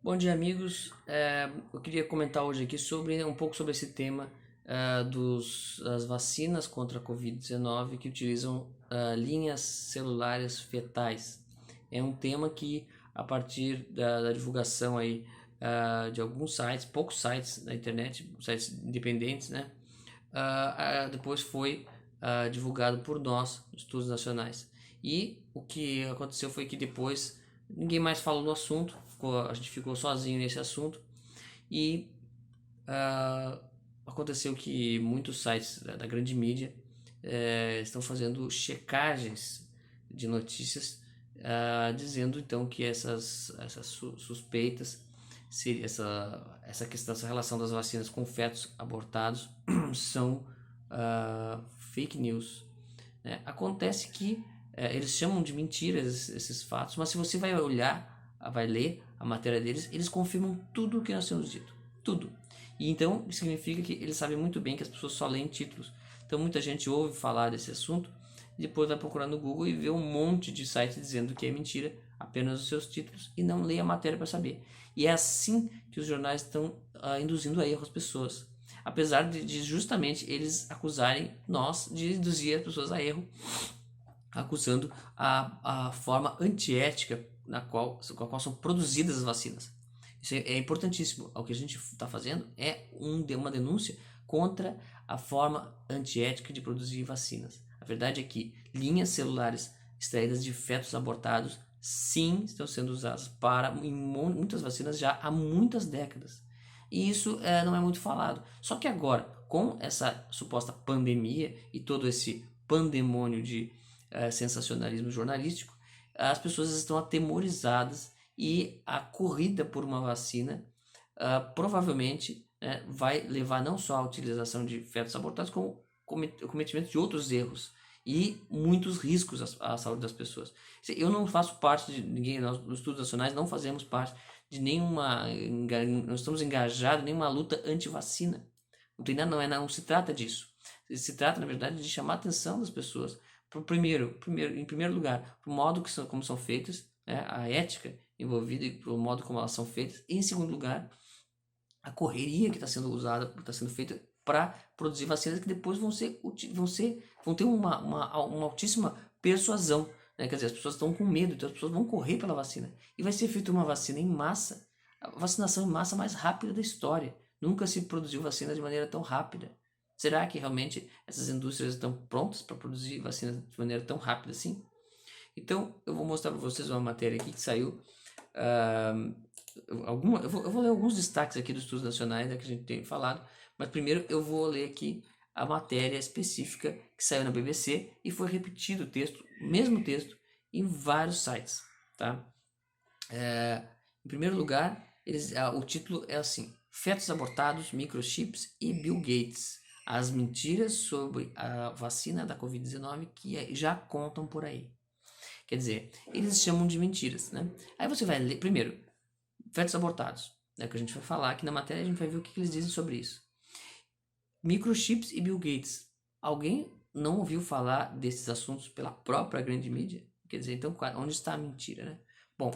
Bom dia, amigos. Eu queria comentar hoje aqui um pouco sobre esse tema das vacinas contra a Covid-19 que utilizam linhas celulares fetais. É um tema que, a partir da divulgação aí, de alguns sites, poucos sites da internet, sites independentes, né? Depois foi divulgado por nós, estudos nacionais. E o que aconteceu foi que depois ninguém mais falou no assunto, a gente ficou sozinho nesse assunto e uh, aconteceu que muitos sites da grande mídia estão fazendo checagens de notícias, dizendo então que essas suspeitas, essa questão, essa relação das vacinas com fetos abortados são fake news, né? Acontece que eles chamam de mentiras esses fatos, mas se você vai olhar, vai ler a matéria deles, eles confirmam tudo o que nós temos dito. Tudo. E então significa que eles sabem muito bem que as pessoas só leem títulos. Então muita gente ouve falar desse assunto e depois vai procurar no Google e vê um monte de sites dizendo que é mentira, apenas os seus títulos, e não lê a matéria para saber. E é assim que os jornais estão induzindo a erro as pessoas. Apesar de justamente eles acusarem nós de induzir as pessoas a erro, acusando a forma antiética com a qual são produzidas as vacinas. Isso é importantíssimo. O que a gente está fazendo é uma denúncia contra a forma antiética de produzir vacinas. A verdade é que linhas celulares extraídas de fetos abortados, sim, estão sendo usadas para muitas vacinas já há muitas décadas. E isso não é muito falado. Só que agora, com essa suposta pandemia e todo esse pandemônio de sensacionalismo jornalístico, as pessoas estão atemorizadas e a corrida por uma vacina provavelmente vai levar não só à utilização de fetos abortados, como o cometimento de outros erros e muitos riscos à saúde das pessoas. Eu não faço parte de ninguém, nós nos estudos nacionais não fazemos parte de nenhuma, não estamos engajados em nenhuma luta anti-vacina. Não tem nada, não se trata disso. Se trata, na verdade, de chamar a atenção das pessoas em primeiro lugar, para o modo como são feitas, a ética envolvida e para o modo como elas são feitas. E em segundo lugar, a correria que está sendo usada, está sendo feita para produzir vacinas que depois vão ter uma altíssima persuasão, né? Quer dizer, as pessoas estão com medo, então as pessoas vão correr pela vacina. E vai ser feita uma vacina em massa, a vacinação em massa mais rápida da história. Nunca se produziu vacina de maneira tão rápida. Será que realmente essas indústrias estão prontas para produzir vacinas de maneira tão rápida assim? Então, eu vou mostrar para vocês uma matéria aqui que saiu. Uh, eu vou ler alguns destaques aqui dos estudos nacionais, que a gente tem falado, mas primeiro eu vou ler aqui a matéria específica que saiu na BBC e foi repetido o mesmo texto, em vários sites. Tá? Em primeiro lugar, o título é assim: Fetos abortados, microchips e Bill Gates. As mentiras sobre a vacina da Covid-19 que já contam por aí. Quer dizer, eles chamam de mentiras, né? Aí você vai ler, primeiro, fetos abortados, né, que a gente vai falar aqui na matéria, a gente vai ver o que eles dizem sobre isso. Microchips e Bill Gates. Alguém não ouviu falar desses assuntos pela própria grande mídia? Quer dizer, então, onde está a mentira, né? Bom,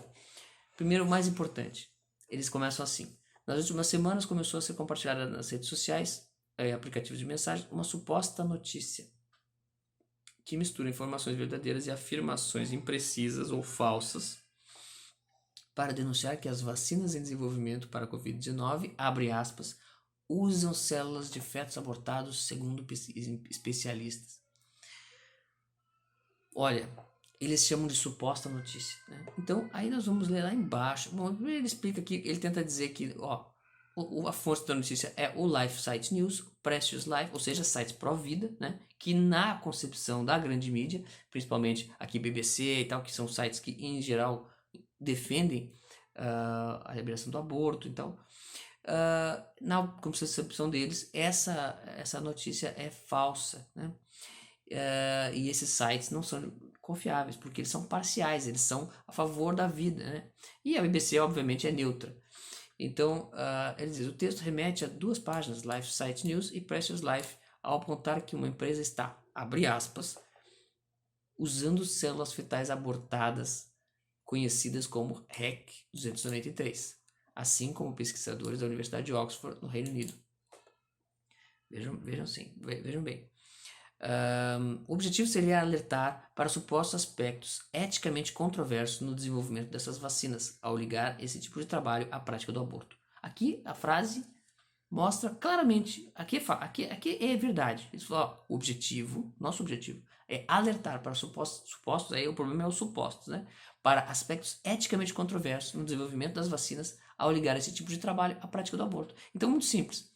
primeiro, o mais importante, eles começam assim. Nas últimas semanas começou a ser compartilhada nas redes sociais, aplicativos de mensagem, uma suposta notícia que mistura informações verdadeiras e afirmações imprecisas ou falsas para denunciar que as vacinas em desenvolvimento para a Covid-19, abre aspas, usam células de fetos abortados, segundo especialistas. Olha, eles chamam de suposta notícia, né? Então, aí nós vamos ler lá embaixo. Bom, ele explica aqui, ele tenta dizer que, a fonte da notícia é o Life Site News, Precious Life, ou seja, sites pró-vida, né? Que na concepção da grande mídia, principalmente aqui BBC e tal, que são sites que em geral defendem a liberação do aborto e tal, na concepção deles, essa notícia é falsa, né? E esses sites não são confiáveis, porque eles são parciais, eles são a favor da vida, né? E a BBC, obviamente, é neutra. Então, ele diz, o texto remete a duas páginas, Life Site News e Precious Life, ao apontar que uma empresa está, abre aspas, usando células fetais abortadas, conhecidas como REC 293. assim como pesquisadores da Universidade de Oxford, no Reino Unido. Vejam bem. O objetivo seria alertar para supostos aspectos eticamente controversos no desenvolvimento dessas vacinas, ao ligar esse tipo de trabalho à prática do aborto. Aqui a frase mostra claramente, aqui é verdade. Eles falam, nosso objetivo é alertar para supostos, aí o problema é os supostos, né? Para aspectos eticamente controversos no desenvolvimento das vacinas, ao ligar esse tipo de trabalho à prática do aborto. Então, muito simples.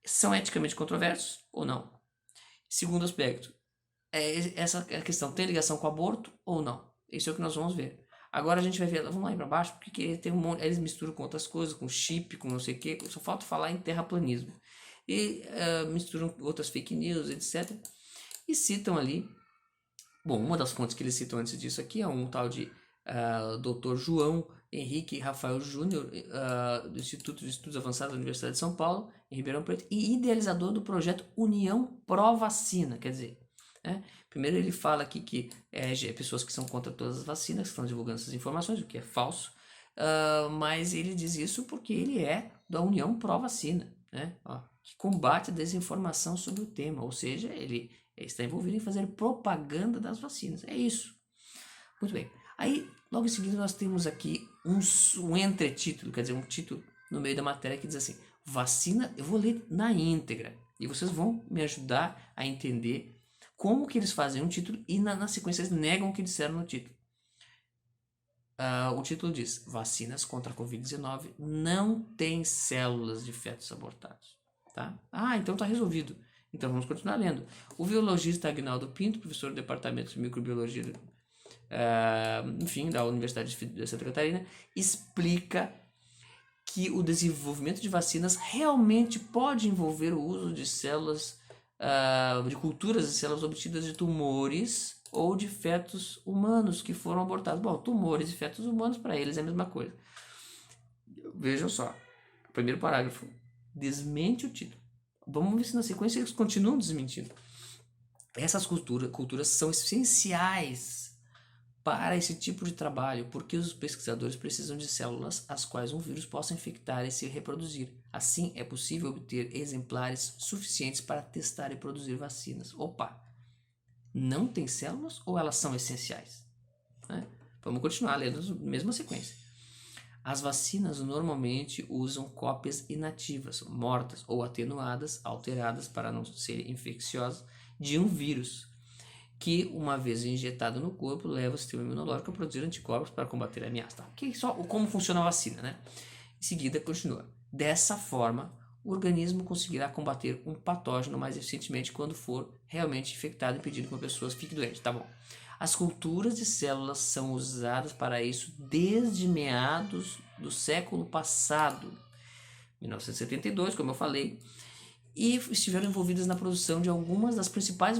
São eticamente controversos ou não? Segundo aspecto, essa questão tem ligação com o aborto ou não? Isso é o que nós vamos ver. Agora a gente vai ver, vamos lá para baixo, porque tem um monte, eles misturam com outras coisas, com chip, com não sei o que, só falta falar em terraplanismo. E misturam outras fake news, etc. E citam ali, bom, uma das fontes que eles citam antes disso aqui é um tal de Dr. João Henrique Rafael Júnior, do Instituto de Estudos Avançados da Universidade de São Paulo, em Ribeirão Preto, e idealizador do projeto União Pró-Vacina, quer dizer, né? Primeiro ele fala aqui que pessoas que são contra todas as vacinas estão divulgando essas informações, o que é falso, mas ele diz isso porque ele é da União Pró-Vacina, né? Que combate a desinformação sobre o tema, ou seja, ele está envolvido em fazer propaganda das vacinas, é isso. Muito bem. Aí, logo em seguida, nós temos aqui um entretítulo, quer dizer, um título no meio da matéria que diz assim, vacina, eu vou ler na íntegra, e vocês vão me ajudar a entender como que eles fazem um título e na sequência eles negam o que disseram no título. O título diz, vacinas contra a Covid-19 não têm células de fetos abortados. Tá? Então tá resolvido. Então vamos continuar lendo. O biologista Agnaldo Pinto, professor do Departamento de Microbiologia da Universidade de Santa Catarina, explica que o desenvolvimento de vacinas realmente pode envolver o uso de células, de culturas de células obtidas de tumores ou de fetos humanos que foram abortados. Bom, tumores e fetos humanos, para eles é a mesma coisa. Vejam só, o primeiro parágrafo desmente o título. Vamos ver se na sequência eles continuam desmentindo. Essas culturas são essenciais para esse tipo de trabalho, porque os pesquisadores precisam de células as quais um vírus possa infectar e se reproduzir. Assim, é possível obter exemplares suficientes para testar e produzir vacinas. Opa! Não tem células ou elas são essenciais? Vamos continuar lendo a mesma sequência. As vacinas normalmente usam cópias inativas, mortas ou atenuadas, alteradas para não serem infecciosas, de um vírus, que, uma vez injetado no corpo, leva o sistema imunológico a produzir anticorpos para combater a ameaça. Tá? Que só como funciona a vacina, né? Em seguida, continua. Dessa forma, o organismo conseguirá combater um patógeno mais eficientemente quando for realmente infectado, impedindo que uma pessoa fique doente. Tá bom. As culturas de células são usadas para isso desde meados do século passado, 1972, como eu falei, e estiveram envolvidas na produção de algumas das principais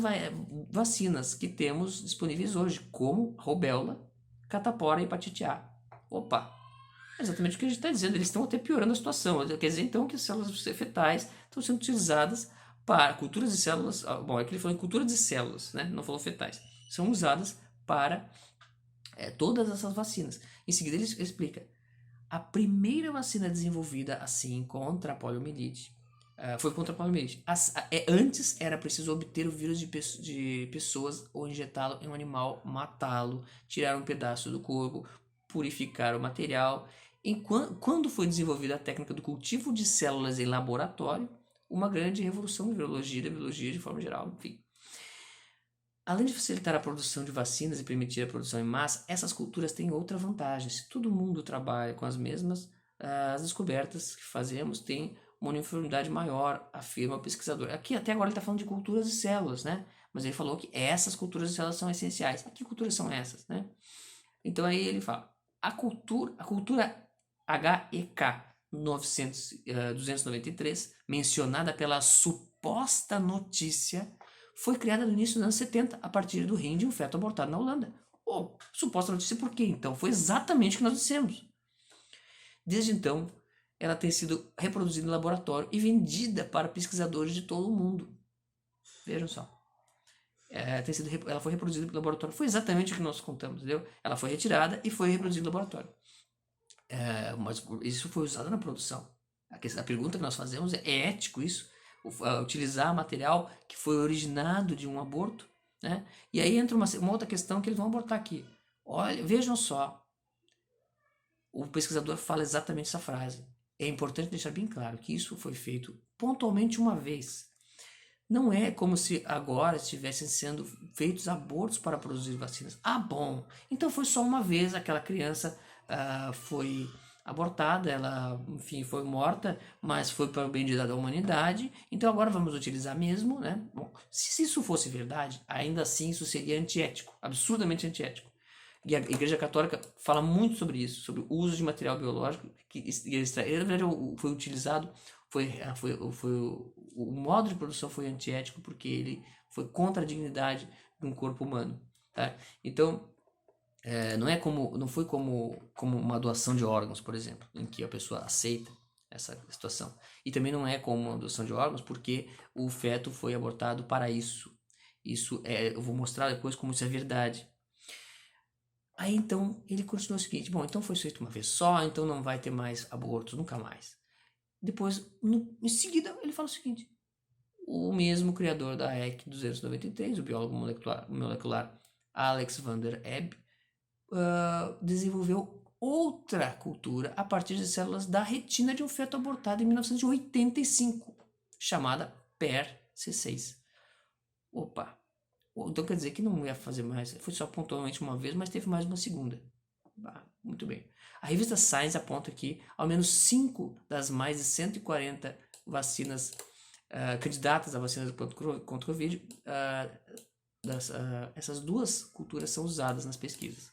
vacinas que temos disponíveis hoje, como rubéola, catapora e hepatite A. Opa! É exatamente o que a gente está dizendo, eles estão até piorando a situação. Quer dizer, então, que as células fetais estão sendo utilizadas para culturas de células. Bom, é que ele falou em cultura de células, né? Não falou fetais. São usadas para todas essas vacinas. Em seguida, ele explica. A primeira vacina desenvolvida assim contra a poliomielite foi contra a poliomielite. Antes era preciso obter o vírus de pessoas ou injetá-lo em um animal, matá-lo, tirar um pedaço do corpo, purificar o material. Quando foi desenvolvida a técnica do cultivo de células em laboratório, uma grande revolução da biologia de forma geral, enfim. Além de facilitar a produção de vacinas e permitir a produção em massa, essas culturas têm outra vantagem. Se todo mundo trabalha com as mesmas, as descobertas que fazemos têm uma uniformidade maior, afirma o pesquisador. Aqui até agora ele está falando de culturas de células, né? Mas ele falou que essas culturas de células são essenciais. Que culturas são essas, né? Então aí ele fala, a cultura HEK 293, mencionada pela suposta notícia, foi criada no início dos anos 70, a partir do rim de um feto abortado na Holanda. Suposta notícia por quê? Então, foi exatamente o que nós dissemos. Desde então, ela tem sido reproduzida em laboratório e vendida para pesquisadores de todo o mundo. Vejam só. Ela foi reproduzida no laboratório. Foi exatamente o que nós contamos, entendeu? Ela foi retirada e foi reproduzida no laboratório. Mas isso foi usado na produção. A pergunta que nós fazemos é ético isso? Utilizar material que foi originado de um aborto? Né? E aí entra uma outra questão que eles vão abordar aqui. Olha, vejam só, o pesquisador fala exatamente essa frase. É importante deixar bem claro que isso foi feito pontualmente uma vez. Não é como se agora estivessem sendo feitos abortos para produzir vacinas. Ah, bom, então foi só uma vez, aquela criança foi abortada, ela, enfim, foi morta, mas foi para o bem da humanidade, então agora vamos utilizar mesmo, né? Bom, se isso fosse verdade, ainda assim isso seria antiético, absurdamente antiético. E a Igreja Católica fala muito sobre isso, sobre o uso de material biológico, que na verdade foi utilizado, o modo de produção foi antiético porque ele foi contra a dignidade de um corpo humano. Tá? Então, não foi como uma doação de órgãos, por exemplo, em que a pessoa aceita essa situação. E também não é como uma doação de órgãos porque o feto foi abortado para isso. Eu vou mostrar depois como isso é verdade. Aí então ele continua o seguinte: bom, então foi feito uma vez só, então não vai ter mais abortos, nunca mais. Depois, em seguida, ele fala o seguinte: o mesmo criador da EC 293, o biólogo molecular Alex van der Ebb, desenvolveu outra cultura a partir de células da retina de um feto abortado em 1985, chamada PER-C6. Opa! Então quer dizer que não ia fazer mais, foi só pontualmente uma vez, mas teve mais uma segunda. Muito bem. A revista Science aponta que ao menos 5 das mais de 140 vacinas candidatas a vacinas contra o Covid, essas duas culturas são usadas nas pesquisas.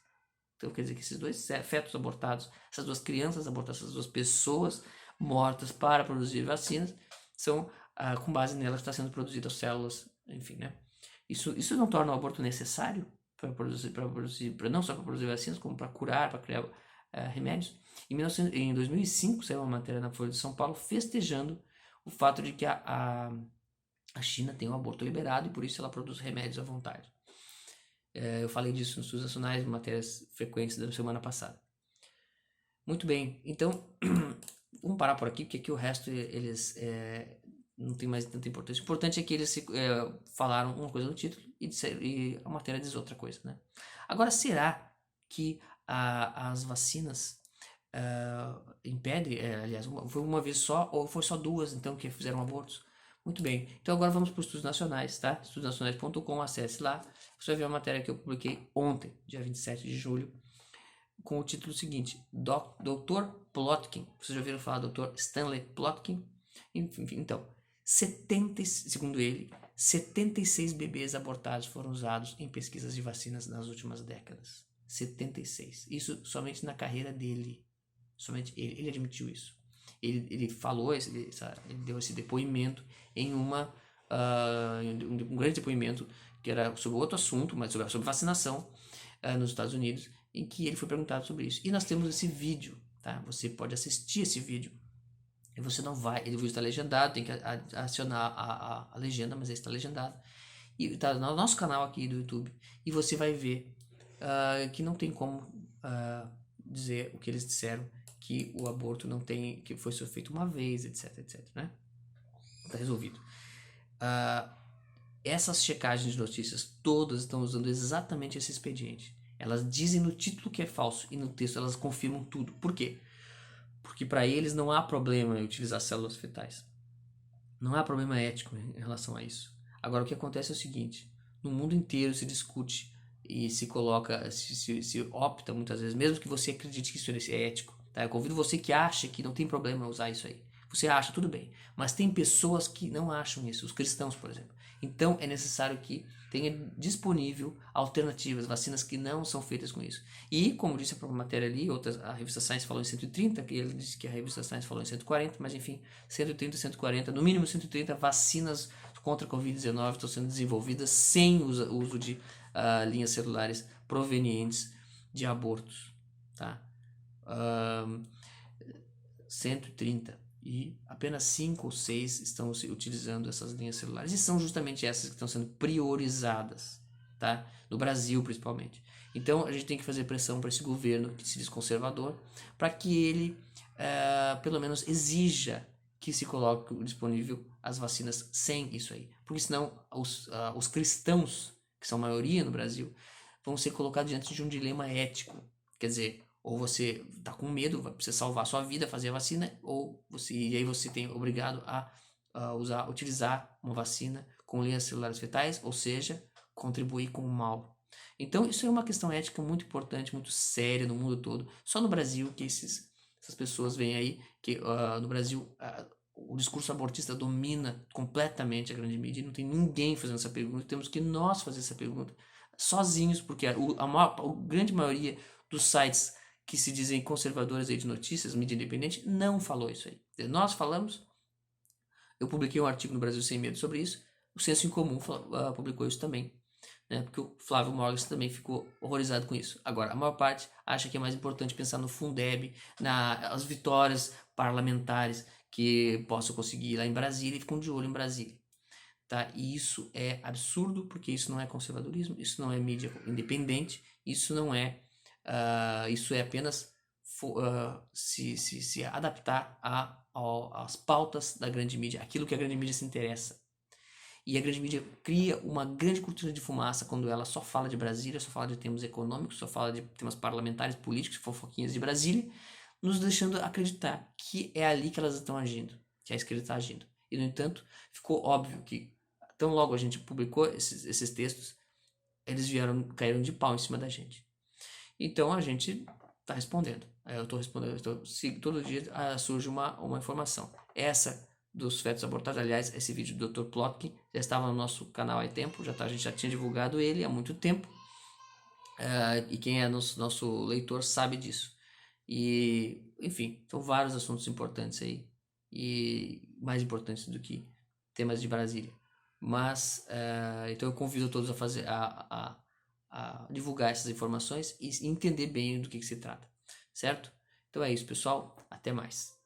Então quer dizer que esses dois fetos abortados, essas duas crianças abortadas, essas duas pessoas mortas para produzir vacinas, são com base nelas está sendo produzidas células, enfim, né? Isso não torna o aborto necessário para produzir, não só para produzir vacinas, como para curar, para criar remédios. Em 2005 saiu uma matéria na Folha de São Paulo festejando o fato de que a China tem o aborto liberado e por isso ela produz remédios à vontade. Eu falei disso nos Estudos Nacionais, em matérias frequentes da semana passada. Muito bem, então vamos parar por aqui, porque aqui o resto eles não tem mais tanta importância. O importante é que eles falaram uma coisa no título e a matéria diz outra coisa, né? Agora, será que as vacinas impedem, aliás, foi uma vez só ou foi só duas, então, que fizeram abortos? Muito bem, então agora vamos para os Estudos Nacionais, tá? estudosnacionais.com, acesse lá, você vai ver a matéria que eu publiquei ontem, dia 27 de julho, com o título seguinte: Dr. Plotkin. Vocês já ouviram falar do Dr. Stanley Plotkin? Enfim, então, segundo ele, 76 bebês abortados foram usados em pesquisas de vacinas nas últimas décadas. 76. Isso somente na carreira dele. Somente ele admitiu isso. Ele falou, ele deu esse depoimento em um grande depoimento que era sobre outro assunto, mas sobre vacinação nos Estados Unidos, em que ele foi perguntado sobre isso. E nós temos esse vídeo, tá? Você pode assistir esse vídeo. E você não vai, ele está legendado, tem que acionar a legenda, mas ele está legendado. E está no nosso canal aqui do YouTube. E você vai ver que não tem como dizer o que eles disseram, que o aborto não tem, que foi só feito uma vez, etc, etc, né? Está resolvido. Essas checagens de notícias todas estão usando exatamente esse expediente. Elas dizem no título que é falso e no texto elas confirmam tudo. Por quê? Porque para eles não há problema em utilizar células fetais. Não há problema ético em relação a isso. Agora, o que acontece é o seguinte: no mundo inteiro se discute e se coloca, se opta muitas vezes, mesmo que você acredite que isso é ético. Tá? Eu convido você que acha que não tem problema usar isso aí. Você acha, tudo bem. Mas tem pessoas que não acham isso, os cristãos, por exemplo. Então, é necessário que tenha disponível alternativas, vacinas que não são feitas com isso. E, como disse a própria matéria ali, a revista Science falou em 130, que ele disse que a revista Science falou em 140, mas enfim, 130, 140, no mínimo 130 vacinas contra a Covid-19 estão sendo desenvolvidas sem o uso de linhas celulares provenientes de abortos. Tá? 130. E apenas 5 ou 6 estão utilizando essas linhas celulares. E são justamente essas que estão sendo priorizadas. tá? No Brasil, principalmente. Então, a gente tem que fazer pressão para esse governo que se diz conservador, para que ele, pelo menos, exija que se coloque disponível as vacinas sem isso aí. Porque senão os cristãos, que são a maioria no Brasil, vão ser colocados diante de um dilema ético. Quer dizer, ou você está com medo, vai precisar salvar a sua vida, fazer a vacina, e aí você tem obrigado a utilizar uma vacina com linhas celulares fetais, ou seja, contribuir com o mal. Então, isso é uma questão ética muito importante, muito séria no mundo todo. Só no Brasil que essas pessoas veem aí que no Brasil o discurso abortista domina completamente a grande mídia e não tem ninguém fazendo essa pergunta. Temos que nós fazer essa pergunta sozinhos, porque a grande maioria dos sites que se dizem conservadores aí de notícias, mídia independente, não falou isso aí. Nós falamos. Eu publiquei um artigo no Brasil Sem Medo sobre isso. O Senso em Comum publicou isso também, né? Porque o Flávio Morgan também ficou horrorizado com isso. Agora, a maior parte acha que é mais importante pensar no Fundeb, nas vitórias parlamentares que possam conseguir lá em Brasília e ficam de olho em Brasília. Tá? E isso é absurdo, porque isso não é conservadorismo, isso não é mídia independente, isso não é. Isso é apenas se adaptar às pautas da grande mídia, aquilo que a grande mídia se interessa. E a grande mídia cria uma grande cortina de fumaça quando ela só fala de Brasília, só fala de temas econômicos, só fala de temas parlamentares, políticos, fofoquinhas de Brasília, nos deixando acreditar que é ali que elas estão agindo, que a esquerda está agindo. E, no entanto, ficou óbvio que, tão logo a gente publicou esses textos, eles caíram de pau em cima da gente. Então, a gente está respondendo. Eu estou respondendo, todo dia surge uma informação. Essa dos fetos abortados, aliás, esse vídeo do Dr. Plotkin já estava no nosso canal há tempo, a gente já tinha divulgado ele há muito tempo, e quem é nosso leitor sabe disso. E, enfim, são vários assuntos importantes aí, e mais importantes do que temas de Brasília. Mas, então eu convido todos a divulgar essas informações e entender bem do que se trata, certo? Então é isso, pessoal. Até mais.